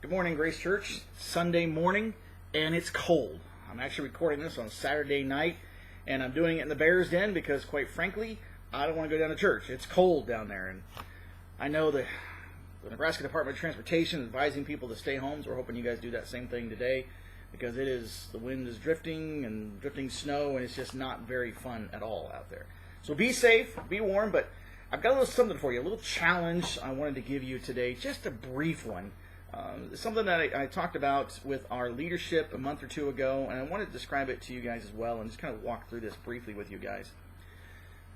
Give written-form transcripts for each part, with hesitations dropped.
Good morning, Grace Church. Sunday morning, and it's cold. I'm actually recording this on Saturday night, and I'm doing it in the Bears Den because, quite frankly, I don't want to go down to church. It's cold down there, and I know the Nebraska Department of Transportation is advising people to stay home, so we're hoping you guys do that same thing today because the wind is drifting and drifting snow, and it's just not very fun at all out there. So be safe, be warm, but I've got a little something for you, a little challenge I wanted to give you today, just a brief one. Something that I talked about with our leadership a month or two ago, and I wanted to describe it to you guys as well and just kind of walk through this briefly with you guys.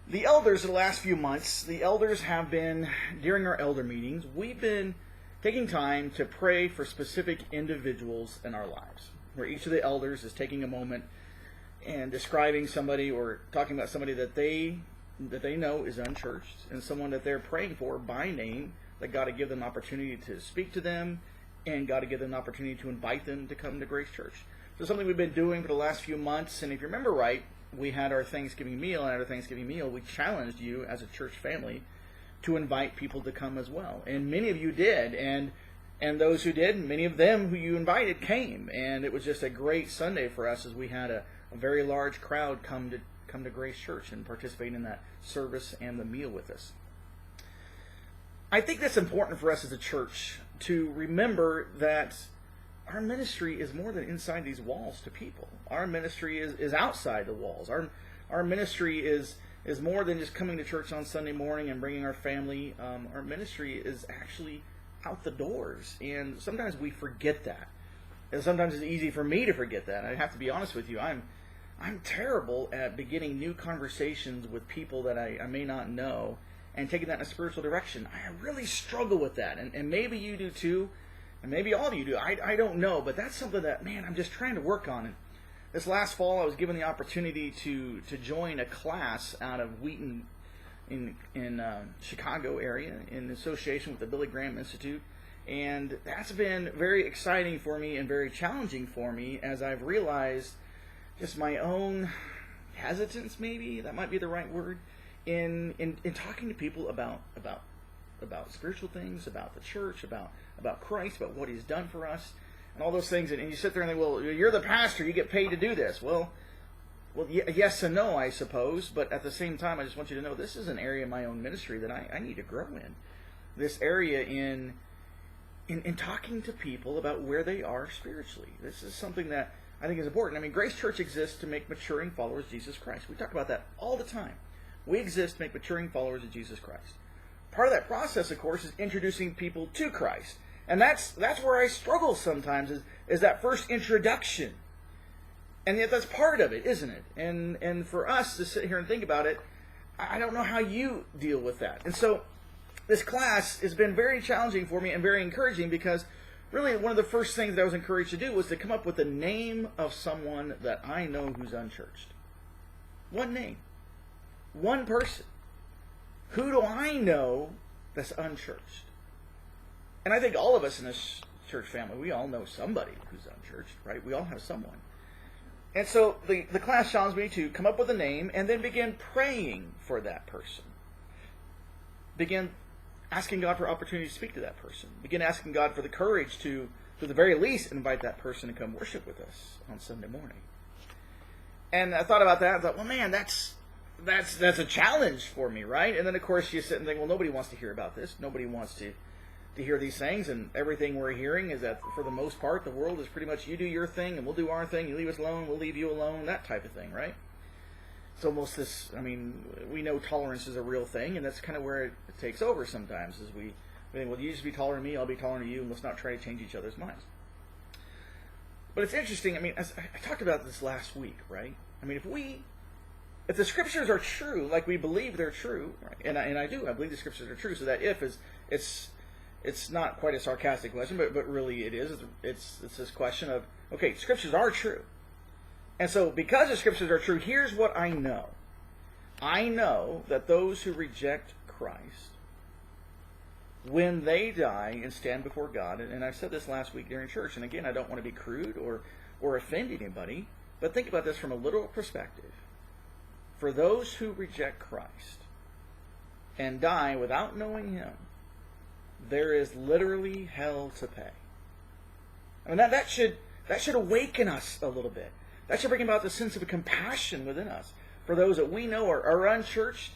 The elders, the last few months, the elders have been, during our elder meetings, we've been taking time to pray for specific individuals in our lives, where each of the elders is taking a moment and describing somebody or talking about somebody that they know is unchurched and someone that they're praying for by name, that God to give them an opportunity to speak to them and God to give them an opportunity to invite them to come to Grace Church. So something we've been doing for the last few months, and if you remember right, we had our Thanksgiving meal, and at our Thanksgiving meal, we challenged you as a church family to invite people to come as well. And many of you did, and those who did, many of them who you invited came, and it was just a great Sunday for us as we had a very large crowd come to Grace Church and participate in that service and the meal with us. I think that's important for us as a church to remember that our ministry is more than inside these walls to people. Our ministry is outside the walls. Our ministry is more than just coming to church on Sunday morning and bringing our family. Our ministry is actually out the doors, and sometimes we forget that. And sometimes it's easy for me to forget that. I have to be honest with you. I'm terrible at beginning new conversations with people that I may not know and taking that in a spiritual direction. I really struggle with that, and maybe you do too, and maybe all of you do. I don't know, but that's something that, man, I'm just trying to work on. And this last fall, I was given the opportunity to join a class out of Wheaton in Chicago area in association with the Billy Graham Institute, and that's been very exciting for me and very challenging for me as I've realized just my own hesitance, maybe that might be the right word, in talking to people about spiritual things, about the church, about Christ, about what He's done for us, and all those things. And you sit there and think, well, you're the pastor, you get paid to do this. Well, yes and no, I suppose. But at the same time, I just want you to know this is an area in my own ministry that I need to grow in. This area in talking to people about where they are spiritually. This is something that I think is important. I mean, Grace Church exists to make maturing followers of Jesus Christ. We talk about that all the time. We exist to make maturing followers of Jesus Christ. Part of that process, of course, is introducing people to Christ. And that's where I struggle sometimes, is that first introduction. And yet that's part of it, isn't it? And for us to sit here and think about it, I don't know how you deal with that. And so this class has been very challenging for me and very encouraging because really one of the first things that I was encouraged to do was to come up with the name of someone that I know who's unchurched. One name. One person. Who do I know that's unchurched? And I think all of us in this church family, we all know somebody who's unchurched, right? We all have someone. And so the class challenged me to come up with a name and then begin praying for that person. Begin asking God for opportunity to speak to that person. Begin asking God for the courage to the very least, invite that person to come worship with us on Sunday morning. And I thought about that. I thought, well, man, that's a challenge for me, right? And then, of course, you sit and think, well, nobody wants to hear about this. Nobody wants to hear these things. And everything we're hearing is that, for the most part, the world is pretty much you do your thing and we'll do our thing. You leave us alone, we'll leave you alone, that type of thing, right? It's almost this, I mean, we know tolerance is a real thing, and that's kind of where it takes over sometimes, is we think, well, you just be tolerant of me, I'll be tolerant of you, and let's not try to change each other's minds. But it's interesting, I mean, as I talked about this last week, right? I mean, if the scriptures are true, like we believe they're true, right? and I believe the scriptures are true, so that if is, it's not quite a sarcastic question, but really it is. It's this question of, okay, scriptures are true. And so because the scriptures are true, here's what I know. I know that those who reject Christ, when they die and stand before God, and I said this last week during church, and again, I don't want to be crude or offend anybody, but think about this from a literal perspective. For those who reject Christ and die without knowing Him, there is literally hell to pay. I mean, that should awaken us a little bit. That should bring about the sense of compassion within us for those that we know are unchurched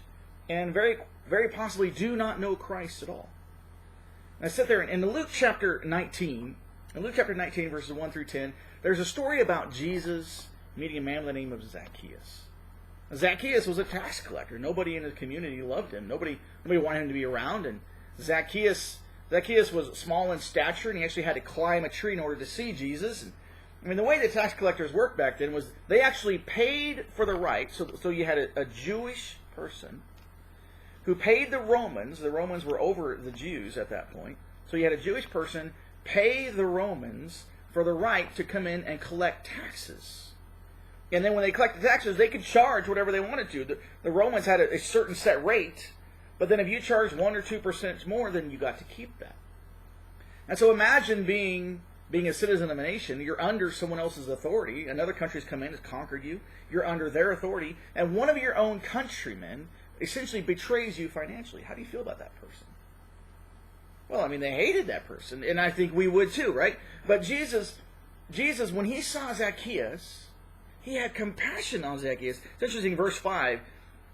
and very, very possibly do not know Christ at all. And I sit there in Luke chapter 19, verses 1 through 10, there's a story about Jesus meeting a man by the name of Zacchaeus. Zacchaeus was a tax collector. Nobody in his community loved him. Nobody wanted him to be around. And Zacchaeus was small in stature, and he actually had to climb a tree in order to see Jesus. And, I mean, the way the tax collectors worked back then was they actually paid for the right. So you had a Jewish person who paid the Romans. The Romans were over the Jews at that point. So you had a Jewish person pay the Romans for the right to come in and collect taxes. And then when they collected taxes, they could charge whatever they wanted to. The Romans had a certain set rate, but then if you charged 1 or 2% more, then you got to keep that. And so imagine being a citizen of a nation. You're under someone else's authority. Another country's come in, has conquered you. You're under their authority. And one of your own countrymen essentially betrays you financially. How do you feel about that person? Well, I mean, they hated that person, and I think we would too, right? But Jesus, when he saw Zacchaeus, he had compassion on Zacchaeus. It's interesting, verse 5,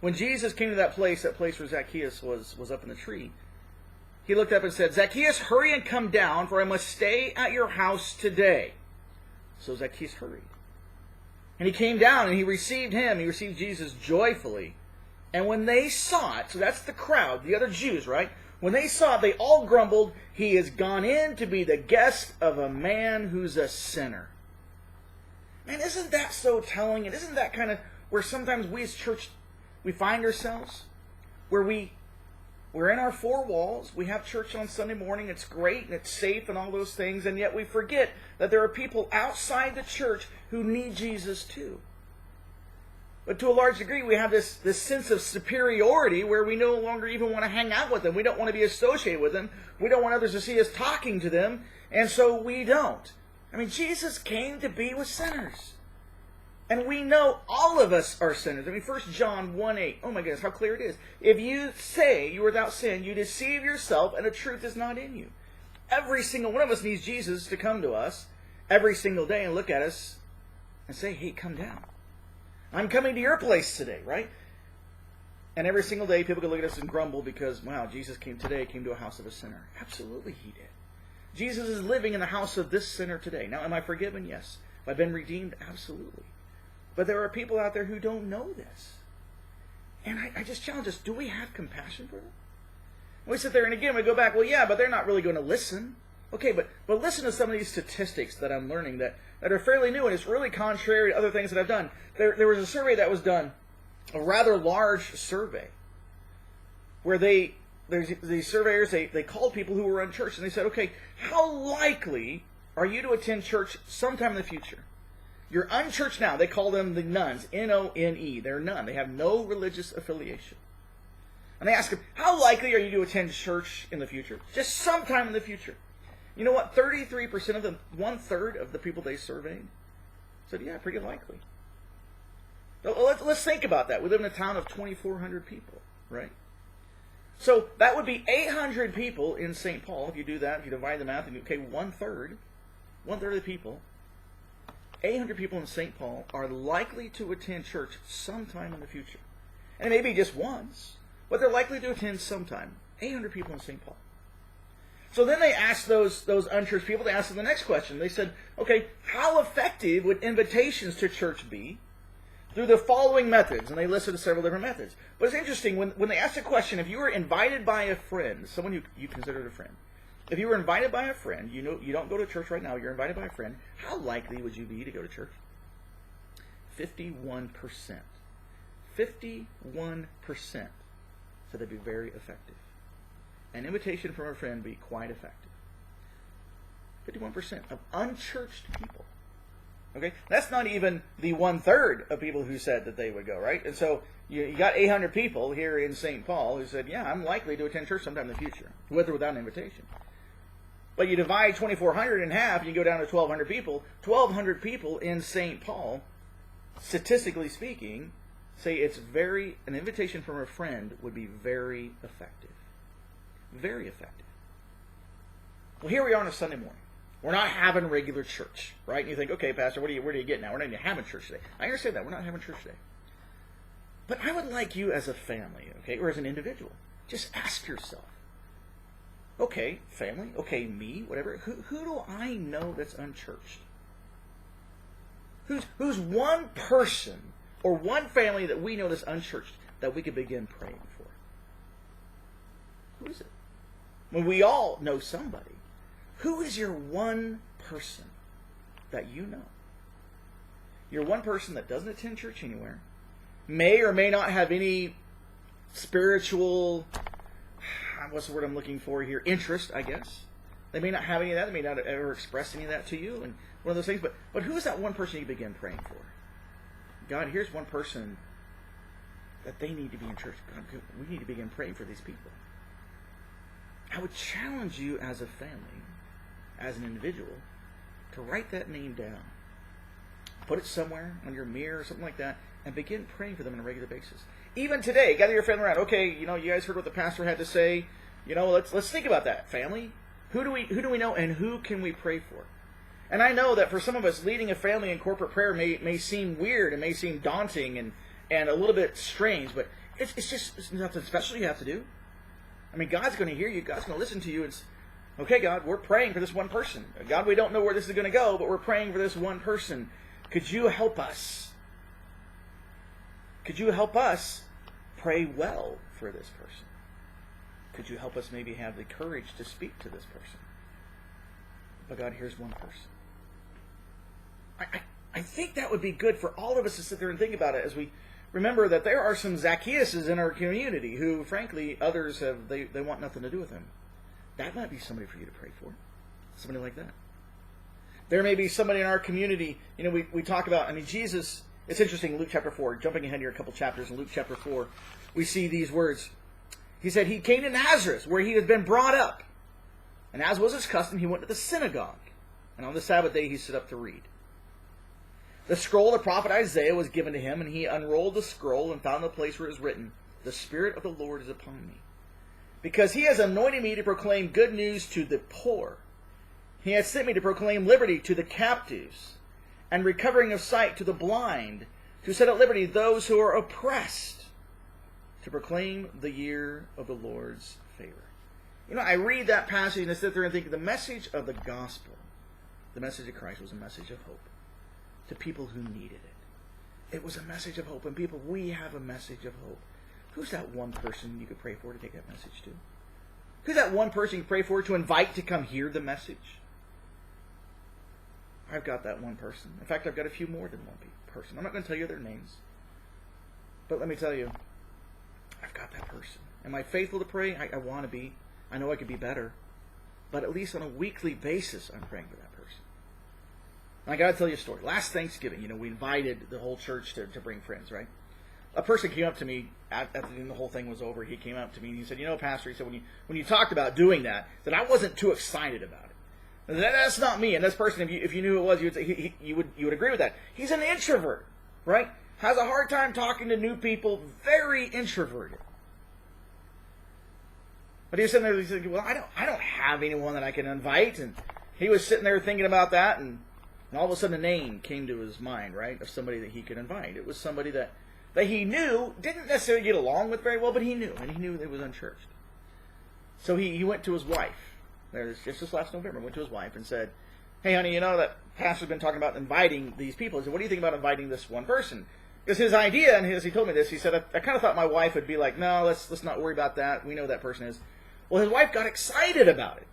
when Jesus came to that place where Zacchaeus was up in the tree, he looked up and said, "Zacchaeus, hurry and come down, for I must stay at your house today." So Zacchaeus hurried. And he came down and he received Jesus joyfully. And when they saw it, so that's the crowd, the other Jews, right? When they saw it, they all grumbled, "He has gone in to be the guest of a man who's a sinner." Man, isn't that so telling? And isn't that kind of where sometimes we as church, we find ourselves? Where we're in our four walls, we have church on Sunday morning, it's great and it's safe and all those things, and yet we forget that there are people outside the church who need Jesus too. But to a large degree, we have this sense of superiority where we no longer even want to hang out with them. We don't want to be associated with them. We don't want others to see us talking to them, and so we don't. I mean, Jesus came to be with sinners. And we know all of us are sinners. I mean, 1 John 1:8. Oh my goodness, how clear it is. If you say you are without sin, you deceive yourself and the truth is not in you. Every single one of us needs Jesus to come to us every single day and look at us and say, "Hey, come down. I'm coming to your place today," right? And every single day people can look at us and grumble because, wow, Jesus came to a house of a sinner. Absolutely he did. Jesus is living in the house of this sinner today. Now, am I forgiven? Yes. Have I been redeemed? Absolutely. But there are people out there who don't know this. And I just challenge us, do we have compassion for them? We sit there and again we go back, well, yeah, but they're not really going to listen. Okay, but listen to some of these statistics that I'm learning that are fairly new, and it's really contrary to other things that I've done. There was a survey that was done, a rather large survey, where these surveyors, they called people who were unchurched, and they said, okay, how likely are you to attend church sometime in the future? You're unchurched now. They call them the nones, N-O-N-E. They're none. They have no religious affiliation. And they ask them, how likely are you to attend church in the future? Just sometime in the future. You know what? 33% of them, 1/3 of the people they surveyed, said, yeah, pretty likely. So let's think about that. We live in a town of 2,400 people, right? So that would be 800 people in St. Paul. If you do that, if you divide the math, and okay, 1/3 of the people, 800 people in St. Paul are likely to attend church sometime in the future. And it may be just once, but they're likely to attend sometime. 800 people in St. Paul. So then they asked those unchurched people, they asked them the next question. They said, okay, how effective would invitations to church be through the following methods? And they listed several different methods. But it's interesting, when they asked the question, if you were invited by a friend, someone you considered a friend, if you were invited by a friend, you don't go to church right now, you're invited by a friend, how likely would you be to go to church? 51%. 51% said they'd be very effective. An invitation from a friend would be quite effective. 51% of unchurched people. Okay, that's not even the 1/3 of people who said that they would go, right? And so you got 800 people here in St. Paul who said, yeah, I'm likely to attend church sometime in the future, with or without an invitation. But you divide 2,400 in half, and you go down to 1,200 people. 1,200 people in St. Paul, statistically speaking, say an invitation from a friend would be very effective. Very effective. Well, here we are on a Sunday morning. We're not having regular church, right? And you think, okay, Pastor, where do you get now? We're not even having church today. I understand that. We're not having church today. But I would like you as a family, okay, or as an individual, just ask yourself, okay, family, okay, me, whatever, who do I know that's unchurched? Who's one person or one family that we know that's unchurched that we could begin praying for? Who is it? Well, we all know somebody. Who is your one person that you know? Your one person that doesn't attend church anywhere, may or may not have any spiritual, what's the word I'm looking for here? Interest, I guess. They may not have any of that. They may not have ever expressed any of that to you. And one of those things. But who is that one person you begin praying for? God, here's one person that they need to be in church. God, we need to begin praying for these people. I would challenge you as a family, as an individual, to write that name down. Put it somewhere on your mirror or something like that, and begin praying for them on a regular basis. Even today, gather your family around. Okay, you guys heard what the pastor had to say. Let's think about that, family. Who do we know, and who can we pray for? And I know that for some of us, leading a family in corporate prayer may seem weird and may seem daunting and a little bit strange, but it's nothing special you have to do. I mean, God's going to hear you. God's going to listen to you. It's, okay, God, we're praying for this one person. God, we don't know where this is going to go, but we're praying for this one person. Could you help us? Could you help us pray well for this person? Could you help us maybe have the courage to speak to this person? But God, here's one person. I think that would be good for all of us to sit there and think about it as we remember that there are some Zacchaeuses in our community who, frankly, others they want nothing to do with him. That might be somebody for you to pray for. Somebody like that. There may be somebody in our community, we talk about, Jesus, it's interesting, Luke chapter 4, jumping ahead here a couple chapters, in Luke chapter 4, we see these words. He said, he came to Nazareth, where he had been brought up. And as was his custom, he went to the synagogue. And on the Sabbath day, he stood up to read. The scroll of the prophet Isaiah was given to him, and he unrolled the scroll and found the place where it was written, "The Spirit of the Lord is upon me, because he has anointed me to proclaim good news to the poor. He has sent me to proclaim liberty to the captives, and recovering of sight to the blind, to set at liberty those who are oppressed, to proclaim the year of the Lord's favor." I read that passage and I sit there and think the message of the gospel, the message of Christ, was a message of hope to people who needed it. It was a message of hope, and people, we have a message of hope. Who's that one person you could pray for to take that message to? Who's that one person you could pray for to invite to come hear the message? I've got that one person. In fact, I've got a few more than one person. I'm not going to tell you their names. But let me tell you, I've got that person. Am I faithful to pray? I want to be. I know I could be better. But at least on a weekly basis, I'm praying for that person. And I got to tell you a story. Last Thanksgiving, we invited the whole church to bring friends, right? A person came up to me after the whole thing was over. He came up to me and he said, Pastor, he said, when you talked about doing that I wasn't too excited about it. That's not me. And this person, if you knew who it was, you would say, you would agree with that. He's an introvert, right? Has a hard time talking to new people, very introverted. But he was sitting there, he said, well, I don't have anyone that I can invite. And he was sitting there thinking about that, and all of a sudden a name came to his mind, right, of somebody that he could invite. It was somebody that he knew, didn't necessarily get along with very well, but he knew, and he knew that it was unchurched. So he went to his wife. Just this last November, went to his wife and said, hey, honey, that pastor's been talking about inviting these people. He said, what do you think about inviting this one person? Because his idea, and he told me this, he said, I kind of thought my wife would be like, no, let's not worry about that. We know who that person is. Well, his wife got excited about it.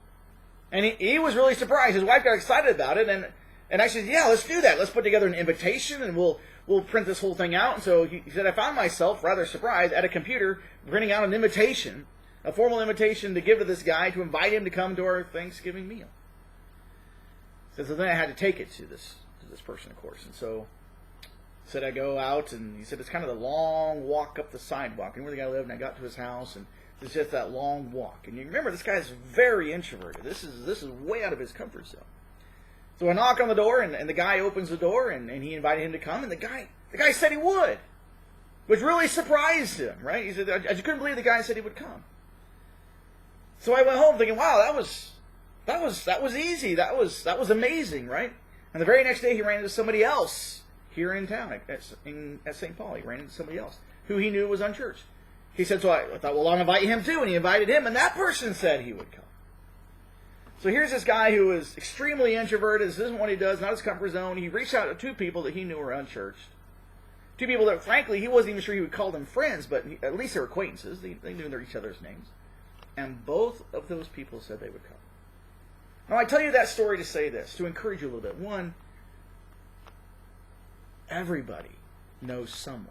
And he was really surprised. His wife got excited about it, and I said, yeah, let's do that. Let's put together an invitation, and we'll print this whole thing out. And so he said, I found myself rather surprised at a computer printing out an invitation, a formal invitation to give to this guy to invite him to come to our Thanksgiving meal. So then I had to take it to this person, of course. And so he said I go out, and he said it's kind of the long walk up the sidewalk. And where the guy lived, and I got to his house, and it's just that long walk. And you remember, this guy's very introverted. This is way out of his comfort zone. So I knock on the door, and the guy opens the door, and he invited him to come, and the guy said he would, which really surprised him, right? He said, I just couldn't believe the guy said he would come. So I went home thinking, wow, that was That was easy. That was amazing, right? And the very next day, he ran into somebody else here in town at St. Paul. He ran into somebody else who he knew was unchurched. He said, so I thought, well, I'll invite him too. And he invited him, and that person said he would come. So here's this guy who is extremely introverted. This isn't what he does, not his comfort zone. He reached out to two people that he knew were unchurched. Two people that, frankly, he wasn't even sure he would call them friends, but at least they were acquaintances. They knew each other's names. And both of those people said they would come. Now, I tell you that story to say this, to encourage you a little bit. One, everybody knows someone,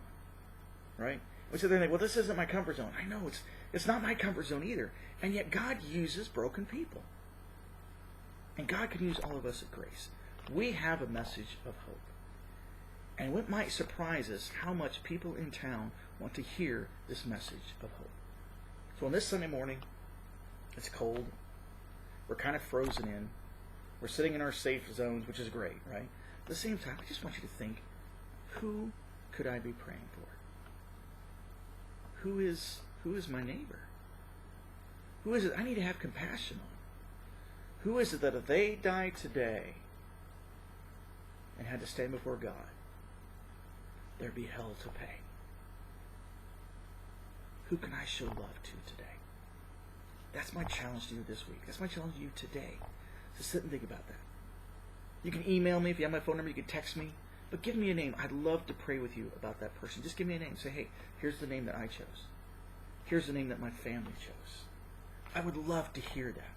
right? We sit there and think, well, this isn't my comfort zone. I know, it's not my comfort zone either. And yet God uses broken people. And God can use all of us at Grace. We have a message of hope. And it might surprise us how much people in town want to hear this message of hope. So on this Sunday morning, it's cold. We're kind of frozen in. We're sitting in our safe zones, which is great, right? At the same time, I just want you to think, who could I be praying for? Who is my neighbor? Who is it I need to have compassion on? Who is it that if they died today and had to stand before God, there'd be hell to pay? Who can I show love to today? That's my challenge to you this week. That's my challenge to you today. So sit and think about that. You can email me if you have my phone number. You can text me. But give me a name. I'd love to pray with you about that person. Just give me a name. Say, hey, here's the name that I chose. Here's the name that my family chose. I would love to hear that.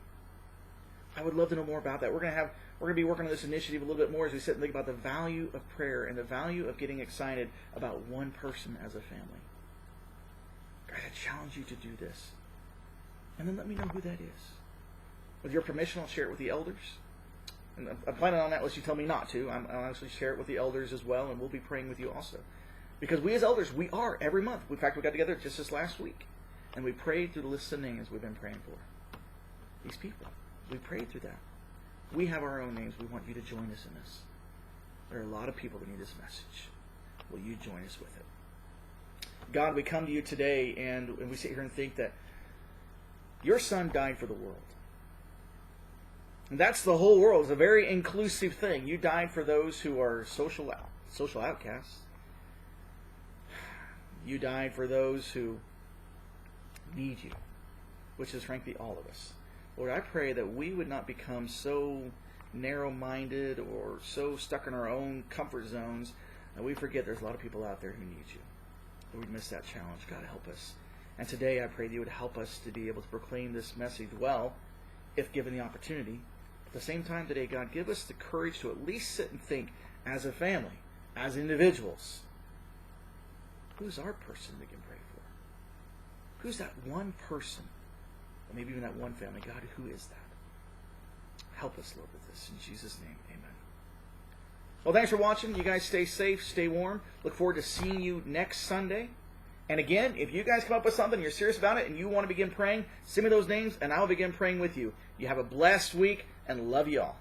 I would love to know more about that. We're gonna be working on this initiative a little bit more as we sit and think about the value of prayer and the value of getting excited about one person as a family. Guys, I challenge you to do this. And then let me know who that is. With your permission, I'll share it with the elders. And I'm planning on that unless you tell me not to. I'll actually share it with the elders as well, and we'll be praying with you also. Because we as elders, we are every month. In fact, we got together just this last week, and we prayed through the list of names we've been praying for. These people. We prayed through that. We have our own names. We want you to join us in this. There are a lot of people that need this message. Will you join us with it? God, we come to you today, and we sit here and think that your Son died for the world. And that's the whole world. It's a very inclusive thing. You died for those who are social outcasts. You died for those who need you, which is frankly all of us. Lord, I pray that we would not become so narrow-minded or so stuck in our own comfort zones that we forget there's a lot of people out there who need you. Lord, we miss that challenge. God, help us. And today I pray that you would help us to be able to proclaim this message well, if given the opportunity. At the same time today, God, give us the courage to at least sit and think as a family, as individuals. Who's our person we can pray for? Who's that one person? Or maybe even that one family. God, who is that? Help us, Lord, with this. In Jesus' name, amen. Well, thanks for watching. You guys stay safe, stay warm. Look forward to seeing you next Sunday. And again, if you guys come up with something, you're serious about it, and you want to begin praying, send me those names, and I'll begin praying with you. You have a blessed week, and love you all.